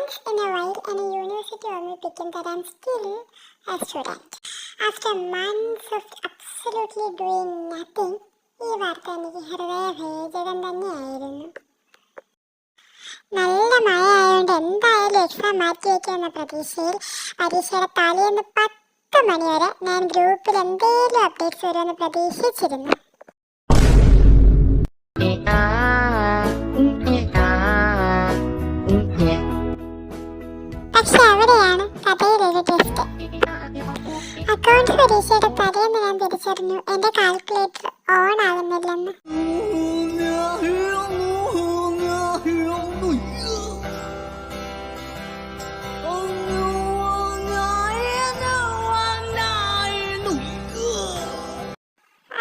Once in a while, in a university ഓർമ്മിപ്പിക്കും that I'm still a student. After months of absolutely doing nothing, ഈ വാർത്ത എനിക്ക് ഹൃദയഭേദകം തന്നെയായിരുന്നു. നല്ല മഴ ആയതുകൊണ്ട് എന്തായാലും എക്സാം മാറ്റി വയ്ക്കുമെന്ന പ്രതീക്ഷയിൽ പരീക്ഷയുടെ തലേന്ന് 10 മണി വരെ ഞാൻ ഗ്രൂപ്പിൽ എന്തെങ്കിലും അപ്ഡേറ്റ്സ് വരുമെന്ന് പ്രതീക്ഷിച്ചിരുന്നു. പക്ഷെ അവിടെയാണ് കഥയിലൊരു ട്വിസ്റ്റ്. അക്കൗണ്ട്സ് പരീക്ഷയുടെ തലേന്ന് ഞാൻ തിരിച്ചറിഞ്ഞു എന്റെ കാൽക്കുലേറ്റർ ഓൺ ആകുന്നില്ലെന്ന്.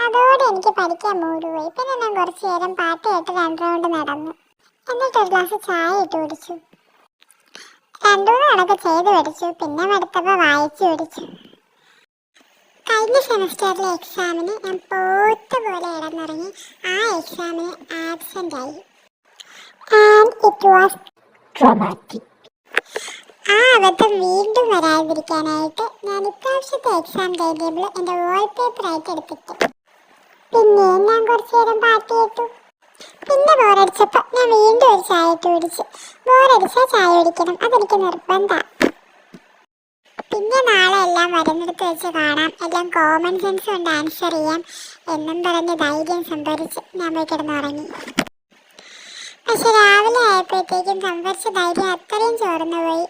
അതോടെ എനിക്ക് പഠിക്കാൻ മൂടുപോയി. പിന്നെ ഞാൻ കുറച്ചു നേരം പാട്ട് കേട്ട് 2 റൗണ്ട് നടന്നു. എന്നിട്ട് ഒരു ഗ്ലാസ് ചായ ഇട്ട് കുടിച്ചു. 2 കണക്ക് ചെയ്ത് പഠിച്ചു. പിന്നെ അടുത്തപ്പോൾ വായിച്ചു പഠിച്ചു. കഴിഞ്ഞ സെമസ്റ്ററിലെ എക്സാമിന് ഞാൻ പോത്തുപോലെ ഇടന്നിറങ്ങി. ആ എക്സാമിന് ആബ്സെന്റ് ആയി. And it was traumatic. ആ അബദ്ധം വീണ്ടും വരാതിരിക്കാനായിട്ട് ഞാൻ ഇപ്രാവശ്യത്തെ എക്സാം ടൈം ടേബിൾ എൻ്റെ വാൾപേപ്പർ ആയിട്ട് എടുത്തിട്ട് പിന്നെ ഞാൻ കുറച്ചു നേരം പാട്ട് കേട്ടു. പിന്നെ ബോറടിച്ചപ്പോൾ ഞാൻ വീണ്ടും ഒരു ചായ ഇട്ട് കുടിച്ചു. ബോറടിച്ചാൽ ചായ കുടിക്കണം, അതെനിക്ക് നിർബന്ധമാണ്. പിന്നെ നാളെ എല്ലാം വരുന്നിടത്ത് വെച്ച് കാണാം, എല്ലാം കോമൺ സെൻസ് കൊണ്ട് ആൻസർ ചെയ്യാം എന്നും പറഞ്ഞ് ധൈര്യം സംഭരിച്ച് ഞാൻ പോയി കിടന്നുറങ്ങി. പക്ഷെ രാവിലെ ആയപ്പോഴത്തേക്കും സംഭരിച്ച ധൈര്യം അത്രയും ചോർന്നു പോയി.